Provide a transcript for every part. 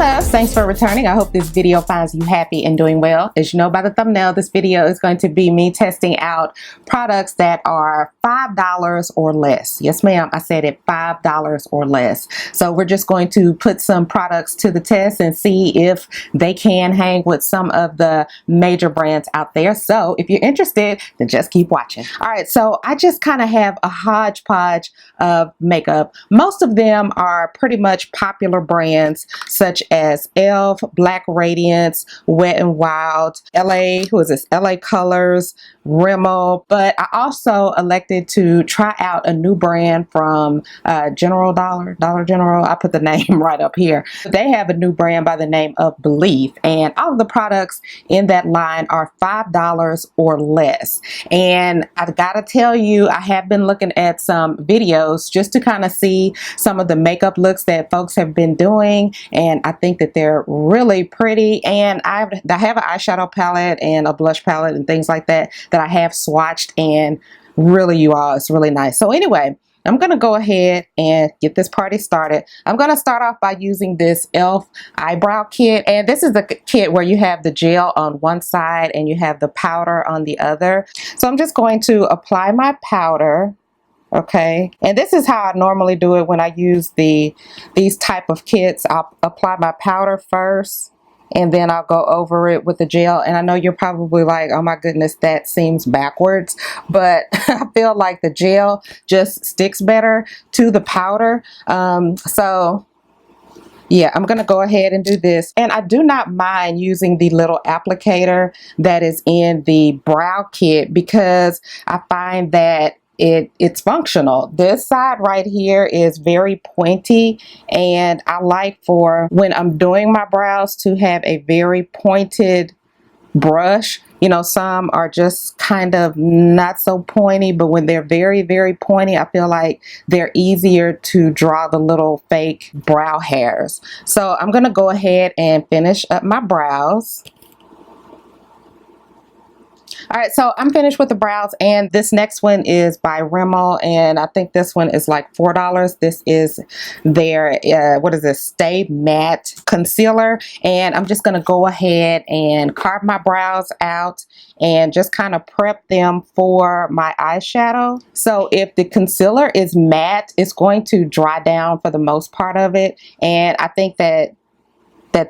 loves, thanks for returning. I hope this video finds you happy and doing well. As you know by the thumbnail, this video is going to be me testing out products that are $5 or less. Yes ma'am, I said it, $5 or less. So we're just going to put some products to the test and see if they can hang with some of the major brands out there. So if you're interested, then just keep watching. Alright, so I just kind of have a hodgepodge of makeup. Most of them are pretty much popular brands such as e.l.f., Black Radiance, Wet n Wild, LA Colors, Rimmel, but I also elected to try out a new brand from Dollar General. I put the name right up here. They have a new brand by the name of Belief, and all of the products in that line are $5 or less. And I've got to tell you, I have been looking at some videos just to kind of see some of the makeup looks that folks have been doing, and I think that they're really pretty. And I have an eyeshadow palette and a blush palette and things like that I have swatched, and really, you all, it's really nice. So anyway, I'm going to go ahead and get this party started. I'm going to start off by using this e.l.f. eyebrow kit, and this is the kit where you have the gel on one side and you have the powder on the other. So I'm just going to apply my powder. Okay, and this is how I normally do it when I use these type of kits. I'll apply my powder first, and then I'll go over it with the gel. And I know you're probably like, oh my goodness, that seems backwards, but I feel like the gel just sticks better to the powder. So yeah, I'm gonna go ahead and do this. And I do not mind using the little applicator that is in the brow kit, because I find that it's functional. This side right here is very pointy, and I like for when I'm doing my brows to have a very pointed brush. You know, some are just kind of not so pointy, but when they're very, very pointy, I feel like they're easier to draw the little fake brow hairs. So I'm gonna go ahead and finish up my brows. Alright, so I'm finished with the brows, and this next one is by Rimmel, and I think this one is like $4. This is their, what is this, Stay Matte Concealer, and I'm just going to go ahead and carve my brows out and just kind of prep them for my eyeshadow. So if the concealer is matte, it's going to dry down for the most part of it, and I think that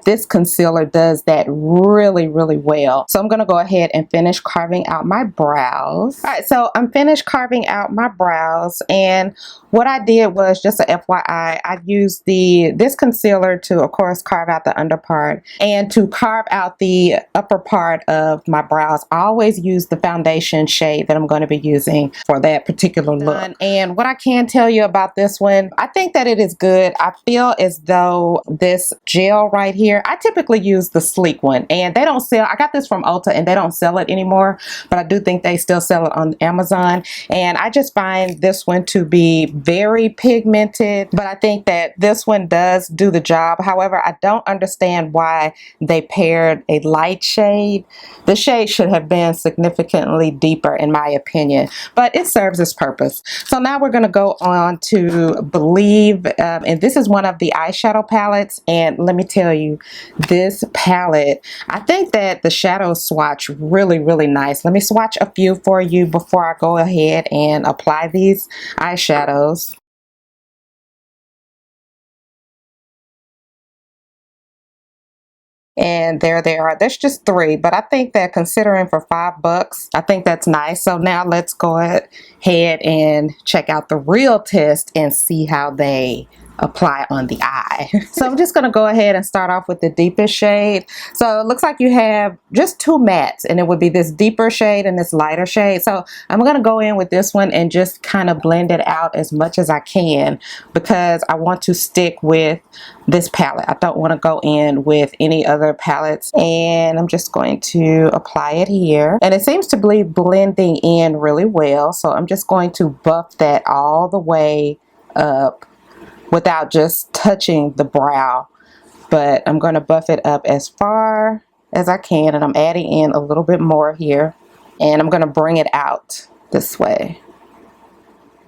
this concealer does that really, really well. So I'm going to go ahead and finish carving out my brows. Alright, so I'm finished carving out my brows, and what I did was, just a FYI, I used this concealer to, of course, carve out the under part, and to carve out the upper part of my brows, I always use the foundation shade that I'm going to be using for that particular look. And what I can tell you about this one, I think that it is good. I feel as though this gel right here, I typically use the sleek one, and they don't sell. I got this from Ulta, and they don't sell it anymore, but I do think they still sell it on Amazon, and I just find this one to be very pigmented, but I think that this one does do the job. However, I don't understand why they paired a light shade. The shade should have been significantly deeper in my opinion, but it serves its purpose. So now we're going to go on to Believe, and this is one of the eyeshadow palettes, and let me tell you, this palette, I think that the shadow swatch really, really nice. Let me swatch a few for you before I go ahead and apply these eyeshadows. And there they are. There's just 3, but I think that considering for $5, I think that's nice. So now let's go ahead and check out the real test and see how they apply on the eye. So I'm just going to go ahead and start off with the deepest shade. So it looks like you have just 2 mattes, and it would be this deeper shade and this lighter shade. So I'm going to go in with this one and just kind of blend it out as much as I can, because I want to stick with this palette. I don't want to go in with any other palettes, and I'm just going to apply it here, and it seems to be blending in really well. So I'm just going to buff that all the way up without just touching the brow, but I'm going to buff it up as far as I can, and I'm adding in a little bit more here, and I'm going to bring it out this way.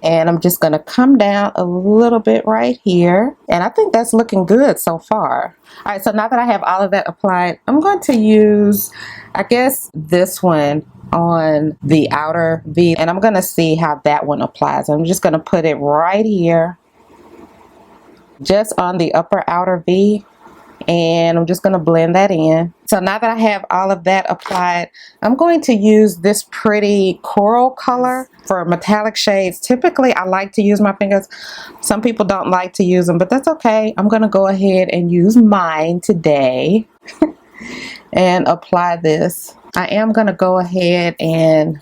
And I'm just going to come down a little bit right here. And I think that's looking good so far. All right, so now that I have all of that applied, I'm going to use, I guess, this one on the outer V. And I'm going to see how that one applies. I'm just going to put it right here, just on the upper outer V. And I'm just going to blend that in. So now that I have all of that applied, I'm going to use this pretty coral color for metallic shades. Typically, I like to use my fingers. Some people don't like to use them, but that's okay. I'm going to go ahead and use mine today and apply this. I am going to go ahead and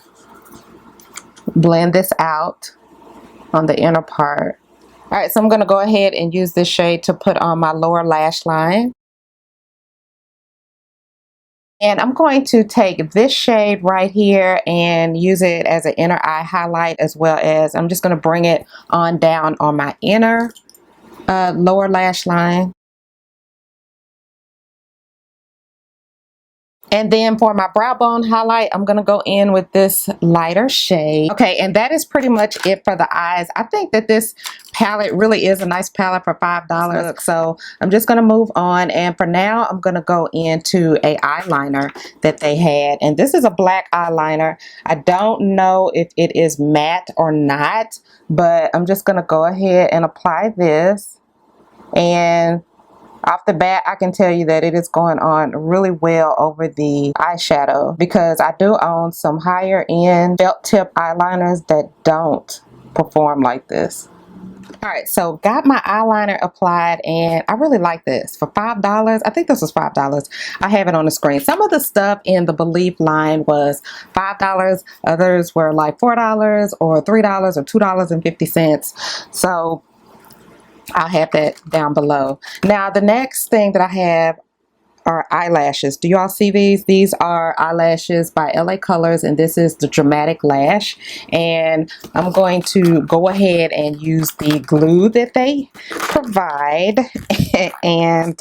blend this out on the inner part. All right, so I'm going to go ahead and use this shade to put on my lower lash line. And I'm going to take this shade right here and use it as an inner eye highlight, as well as I'm just going to bring it on down on my inner lower lash line. And then for my brow bone highlight, I'm going to go in with this lighter shade. Okay, and that is pretty much it for the eyes. I think that this palette really is a nice palette for $5. So I'm just going to move on. And for now, I'm going to go into a eyeliner that they had. And this is a black eyeliner. I don't know if it is matte or not, but I'm just going to go ahead and apply this. And off the bat, I can tell you that it is going on really well over the eyeshadow, because I do own some higher end felt tip eyeliners that don't perform like this. Alright, so got my eyeliner applied, and I really like this. For $5, I think this was $5. I have it on the screen. Some of the stuff in the Believe line was $5. Others were like $4 or $3 or $2.50. So I'll have that down below. Now the next thing that I have are eyelashes. Do you all see these? These are eyelashes by LA Colors, and this is the Dramatic Lash. And I'm going to go ahead and use the glue that they provide. And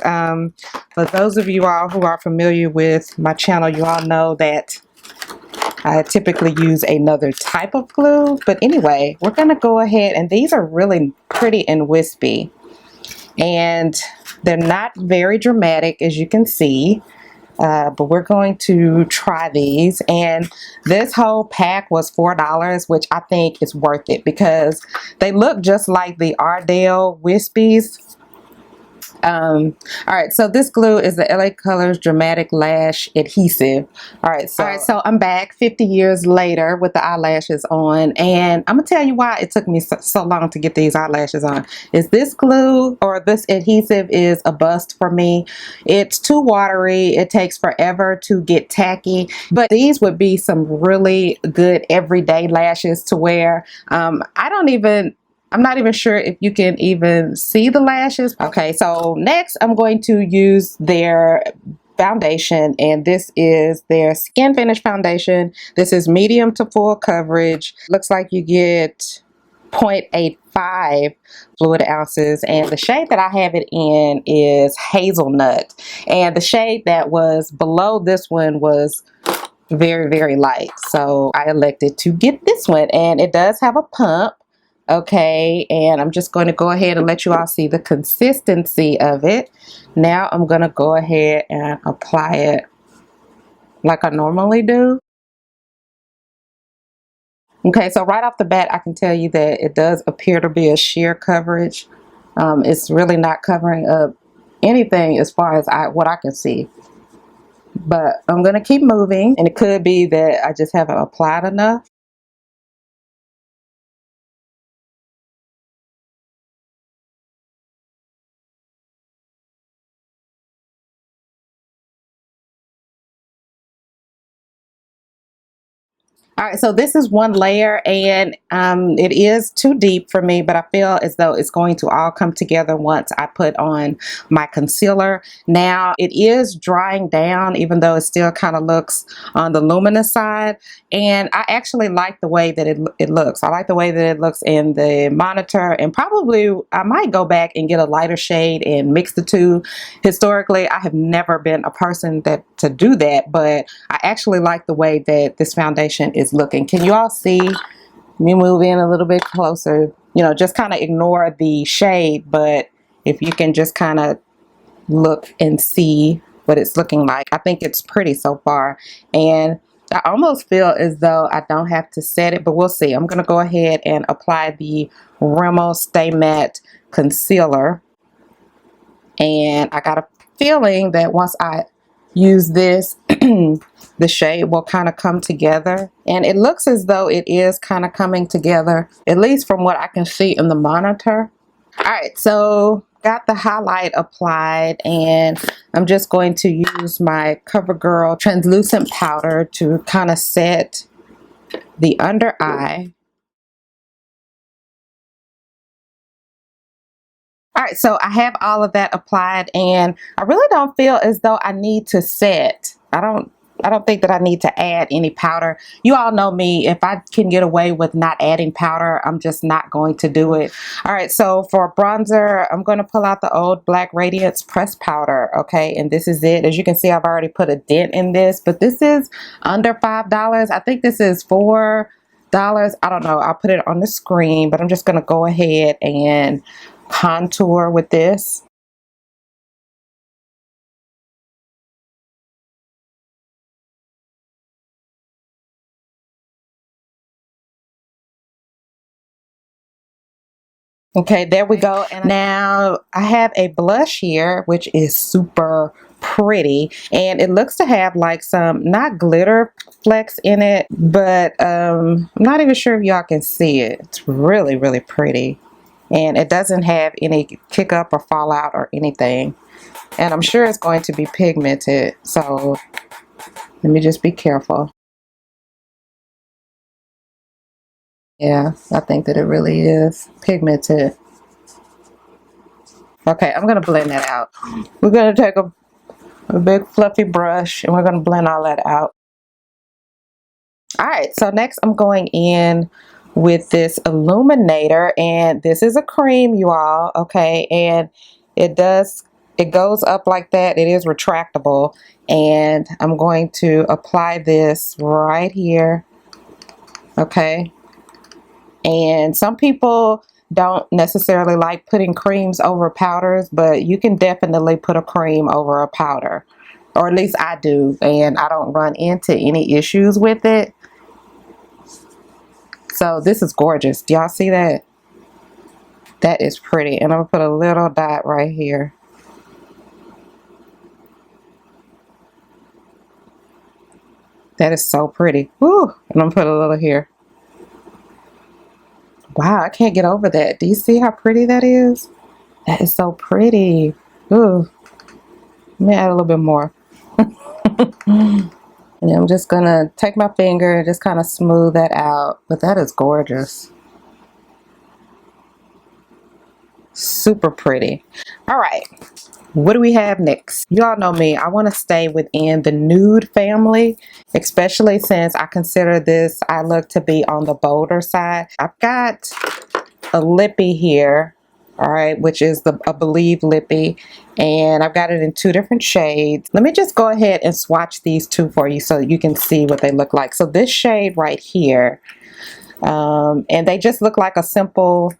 for those of you all who are familiar with my channel, you all know that I typically use another type of glue. But anyway, we're going to go ahead, and these are really pretty and wispy. And they're not very dramatic, as you can see. But we're going to try these. And this whole pack was $4, which I think is worth it, because they look just like the Ardell Wispies. Alright, so this glue is the LA Colors Dramatic Lash Adhesive. Alright, so I'm back 50 years later with the eyelashes on, and I'm gonna tell you why it took me so long to get these eyelashes on. Is this glue, or this adhesive, is a bust for me. It's too watery. It takes forever to get tacky, but these would be some really good everyday lashes to wear. I'm not even sure if you can even see the lashes. Okay, so next I'm going to use their foundation, and this is their Skin Finish foundation. This is medium to full coverage. Looks like you get 0.85 fluid ounces, and the shade that I have it in is Hazelnut, and the shade that was below this one was very, very light, so I elected to get this one. And it does have a pump. Okay, and I'm just going to go ahead and let you all see the consistency of it. Now I'm going to go ahead and apply it like I normally do. Okay, so right off the bat, I can tell you that it does appear to be a sheer coverage. It's really not covering up anything as far as what I can see. But I'm going to keep moving, and it could be that I just haven't applied enough. All right, so this is one layer, and it is too deep for me, but I feel as though it's going to all come together once I put on my concealer. Now it is drying down, even though it still kind of looks on the luminous side, and I actually like the way that it looks. I like the way that it looks in the monitor, and probably I might go back and get a lighter shade and mix the two. Historically, I have never been a person to do that, but I actually like the way that this foundation is looking. Can you all see Let me move in a little bit closer. You know, just kind of ignore the shade, but if you can just kind of look and see what it's looking like. I think it's pretty so far. And I almost feel as though I don't have to set it, but we'll see. I'm going to go ahead and apply the Rimmel Stay Matte Concealer. And I got a feeling that once I use this, the shade will kind of come together. And it looks as though it is kind of coming together, at least from what I can see in the monitor. Alright, so got the highlight applied, and I'm just going to use my CoverGirl translucent powder to kind of set the under eye. Alright, so I have all of that applied, and I really don't feel as though I need to set. I don't think that I need to add any powder. You all know me. If I can get away with not adding powder, I'm just not going to do it. All right, so for bronzer, I'm going to pull out the old Black Radiance pressed powder, okay? And this is it. As you can see, I've already put a dent in this, but this is under $5. I think this is $4. I don't know. I'll put it on the screen, but I'm just going to go ahead and contour with this. Okay, there we go. And now I have a blush here, which is super pretty, and it looks to have like some not glitter flecks in it, but I'm not even sure if y'all can see it. It's really, really pretty, and it doesn't have any kick up or fall out or anything, and I'm sure it's going to be pigmented, so let me just be careful. Yeah, I think that it really is pigmented. Okay, I'm gonna blend that out. We're gonna take a big fluffy brush, and we're gonna blend all that out. All right, so next I'm going in with this illuminator, and this is a cream, you all, okay? And it goes up like that. It is retractable, and I'm going to apply this right here, okay? And some people don't necessarily like putting creams over powders, but you can definitely put a cream over a powder, or at least I do, and I don't run into any issues with it. So this is gorgeous. Do y'all see that? That is pretty. And I'm gonna put a little dot right here. That is so pretty. Woo! And I'm gonna put a little here. Wow, I can't get over that. Do you see how pretty that is? That is so pretty. Ooh. Let me add a little bit more. And I'm just gonna take my finger and just kind of smooth that out. But that is gorgeous. Super pretty. All right. What do we have next? You all know me. I want to stay within the nude family, especially since I consider this eye look to be on the bolder side. I've got a lippy here, all right, which is a Believe lippy, and I've got it in two different shades. Let me just go ahead and swatch these two for you so you can see what they look like. So this shade right here, and they just look like a simple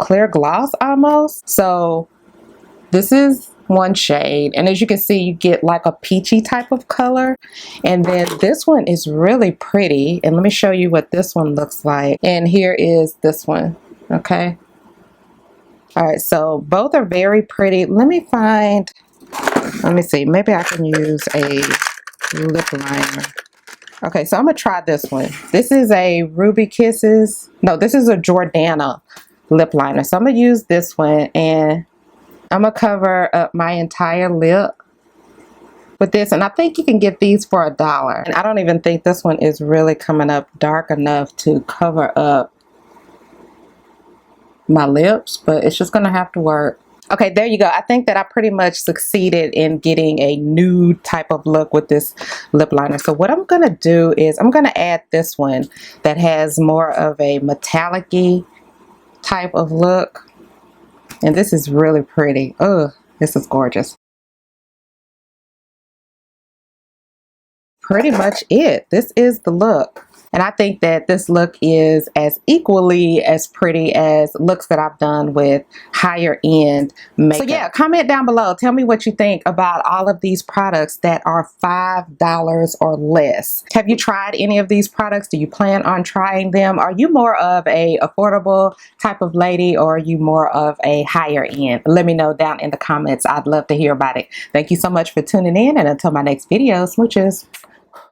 clear gloss almost. So this is one shade, and as you can see, you get like a peachy type of color, and then this one is really pretty, and let me show you what this one looks like. And here is this one. Okay, all right, so both are very pretty. Let me see, maybe I can use a lip liner. Okay, so I'm gonna try this one. This is a Ruby Kisses, no, this is a Jordana lip liner. So I'm gonna use this one, and I'm gonna cover up my entire lip with this, and I think you can get these for $1. And I don't even think this one is really coming up dark enough to cover up my lips, but it's just gonna have to work. Okay, there you go. I think that I pretty much succeeded in getting a nude type of look with this lip liner. So what I'm gonna do is I'm gonna add this one that has more of a metallic-y type of look. And this is really pretty. Oh, this is gorgeous. Pretty much it. This is the look. And I think that this look is as equally as pretty as looks that I've done with higher end makeup. So yeah, comment down below. Tell me what you think about all of these products that are $5 or less. Have you tried any of these products? Do you plan on trying them? Are you more of a affordable type of lady, or are you more of a higher end? Let me know down in the comments. I'd love to hear about it. Thank you so much for tuning in, and until my next video, smooches.